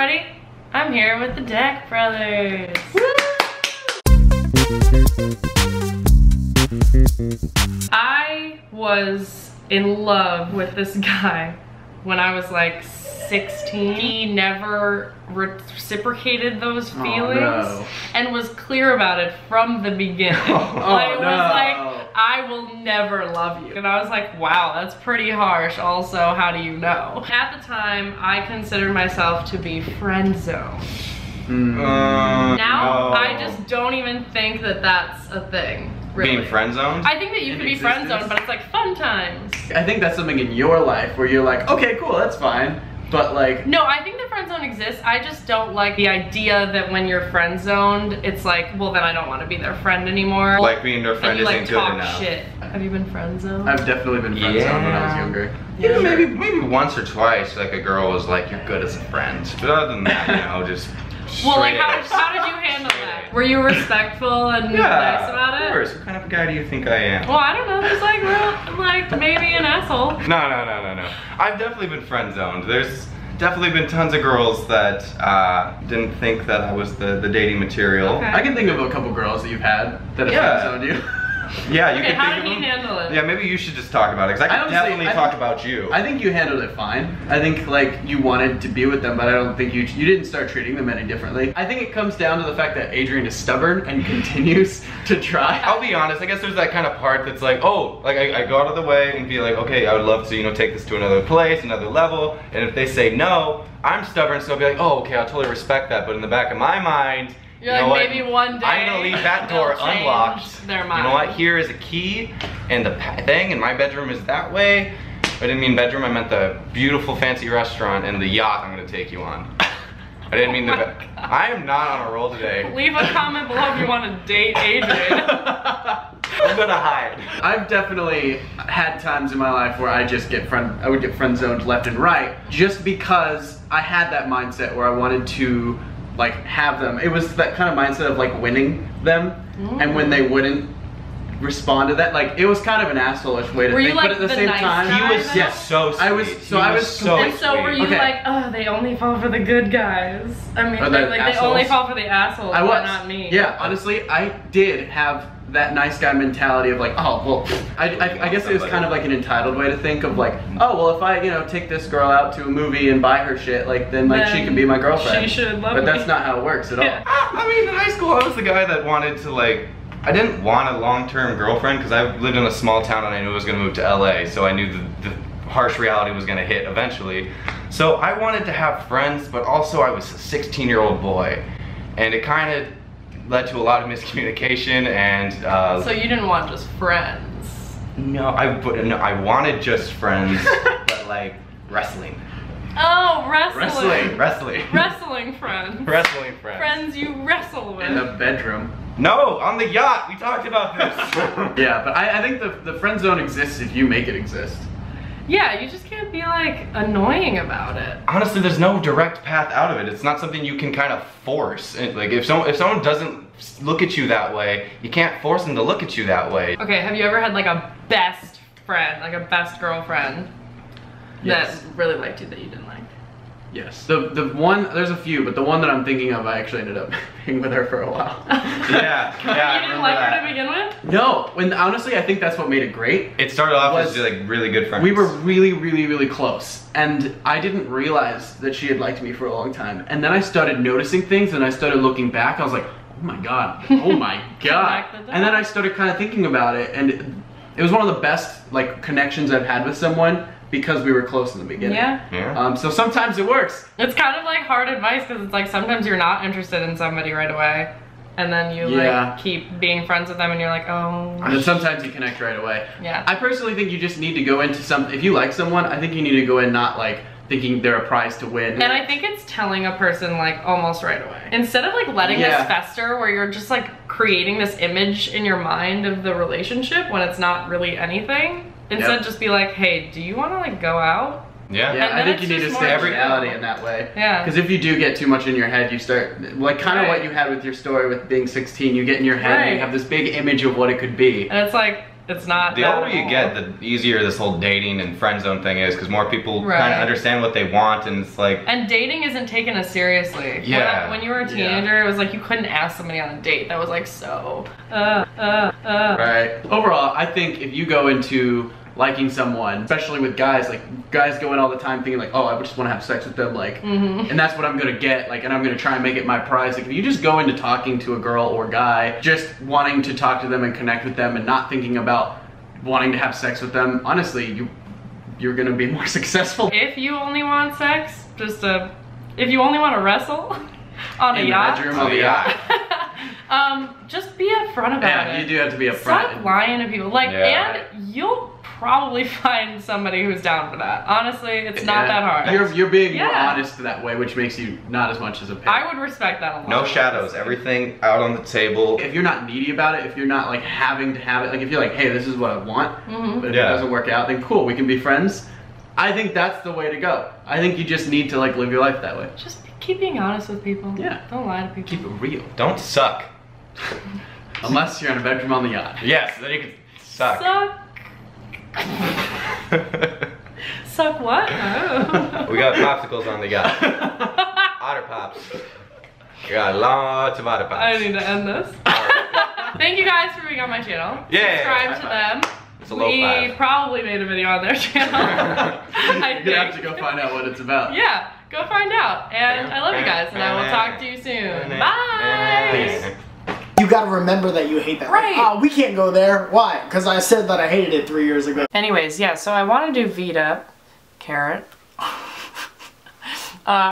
ready? I'm here with the Deck Brothers. I was in love with this guy when I was like 16. He never reciprocated those feelings and was clear about it from the beginning. Was like, I will never love you. And I was like, wow, that's pretty harsh. Also, how do you know? At the time, I considered myself to be friend zoned. Now, I just don't even think that that's a thing. Really. Being friend zoned? I think that you can be friend zoned, but it's like fun times. I think that's something in your life where you're like, okay, cool, that's fine. But like, no, I think the friend zone exists. I just don't like the idea that when you're friend zoned, it's like, well, then I don't want to be their friend anymore. Like being their friend isn't good enough. Shit. Have you been friend zoned? I've definitely been friend zoned when I was younger. Yeah, maybe once or twice, like a girl was like, you're good as a friend. But other than that, you know, just. Well, like, how did you handle that? Were you respectful and nice about it? Of course. What kind of a guy do you think I am? Well, I don't know. There's like maybe an asshole. No. I've definitely been friend zoned. There's definitely been tons of girls that didn't think that I was the dating material. Okay. I can think of a couple girls that you've had that have friend zoned you. Yeah, you can think how did he handle it? Yeah, maybe you should just talk about it, because I can definitely talk about you. I think you handled it fine. I think like you wanted to be with them, but I don't think you didn't start treating them any differently. I think it comes down to the fact that Adrian is stubborn and continues to try. I'll be honest, I guess there's that kind of part that's like, oh, like I go out of the way and be like, okay, I would love to, you know, take this to another place, another level, and if they say no, I'm stubborn, so I'll be like, oh, okay, I'll totally respect that, but in the back of my mind, you're like, maybe one day I'm gonna leave that door unlocked. Their mind. You know what? Here is a key, and the thing, and my bedroom is that way. I didn't mean bedroom. I meant the beautiful, fancy restaurant and the yacht I'm gonna take you on. I didn't mean the. I am not on a roll today. Leave a comment below if you want to date Adrian. I'm gonna hide. I've definitely had times in my life where I would get friend zoned left and right, just because I had that mindset where I wanted to like have them. It was that kind of mindset of like winning them, and when they wouldn't respond to that, like it was kind of an asshole-ish way to think, like, but at the same time, he was so sweet. I was so and so were you like, oh, they only fall for the good guys? I mean, they only fall for the assholes, but not me. Yeah, honestly, I did have that nice guy mentality of like, oh, well, I guess it was kind of like an entitled way to think of like, oh, well, if I, you know, take this girl out to a movie and buy her shit, like, then like she can be my girlfriend. She should love me. But that's not how it works at all. I mean, in high school, I was the guy that wanted to like, I didn't want a long-term girlfriend because I lived in a small town and I knew I was gonna move to LA, so I knew the harsh reality was gonna hit eventually. So I wanted to have friends, but also I was a 16-year-old boy, and it kind of led to a lot of miscommunication and so you didn't want just friends? No, I wanted just friends, but like wrestling. Oh, wrestling. Wrestling friends. Wrestling friends. Friends you wrestle with. In the bedroom. No, on the yacht. We talked about this. Yeah, but I think the friend zone exists if you make it exist. Yeah, you just can't be like annoying about it. Honestly, there's no direct path out of it. It's not something you can kind of force. Like if someone doesn't look at you that way, you can't force them to look at you that way. Okay, have you ever had like a best friend, like a best girlfriend that really liked you that you didn't like? Yes. The one, there's a few, but the one that I'm thinking of, I actually ended up being with her for a while. Yeah. You didn't like her to begin with? No, honestly, I think that's what made it great. It started off as like really good friends. We were really close, and I didn't realize that she had liked me for a long time. And then I started noticing things, and I started looking back. I was like, oh my god, oh my god. And then I started kind of thinking about it, and it was one of the best like connections I've had with someone, because we were close in the beginning. Yeah. So sometimes it works. It's kind of like hard advice, because it's like sometimes you're not interested in somebody right away, and then you like keep being friends with them, and you're like, oh. And then sometimes you connect right away. Yeah. I personally think you just need to go into if you like someone, I think you need to go in not like thinking they're a prize to win. And I think it's telling a person like almost right away. Instead of like letting this fester where you're just like creating this image in your mind of the relationship when it's not really anything. Instead just be like, hey, do you want to like go out? Yeah, I think you need to stay reality in that way. Yeah. Because if you do get too much in your head, you start, like kind of what you had with your story with being 16, you get in your head and you have this big image of what it could be. And it's like, it's not. The older you get, the easier this whole dating and friend zone thing is, because more people Right. kind of understand what they want, and it's like. And dating isn't taken as seriously. Yeah. When you were a teenager, it was like you couldn't ask somebody on a date. That was like so. Right. Overall, I think if you go into liking someone, especially with guys, like guys go in all the time thinking like, oh, I just want to have sex with them, like, and that's what I'm gonna get, like, and I'm gonna try and make it my prize. Like, if you just go into talking to a girl or guy, just wanting to talk to them and connect with them and not thinking about wanting to have sex with them, honestly, you're gonna be more successful. If you only want sex, if you only want to wrestle on a yacht, bedroom of the yacht. just be upfront about it. Yeah, you do have to be upfront. Stop lying to people. Like, and you'll probably find somebody who's down for that. Honestly, it's not that hard. You're being more honest that way, which makes you not as much as a pig. I would respect that a lot. No shadows, everything out on the table. If you're not needy about it, if you're not like having to have it, like if you're like, hey, this is what I want, but if it doesn't work out, then cool, we can be friends. I think that's the way to go. I think you just need to like live your life that way. Just keep being honest with people. Yeah. Don't lie to people. Keep it real. Don't suck. Unless you're in a bedroom on the yacht. Yes, then you can suck. Suck. Suck what? Oh. We got popsicles on the yacht. Otter Pops. We got lots of Otter Pops. I need to end this. Thank you guys for being on my channel. Yeah. Subscribe to them. It's a low We five. probably made a video on their channel. I You're gonna have to go find out what it's about. Yeah, go find out. And I love you guys, and I will talk to you soon. Bye. You gotta remember that you hate that. Right. Like, oh, we can't go there. Why? Because I said that I hated it 3 years ago. Anyways, yeah, so I want to do Vita, carrot.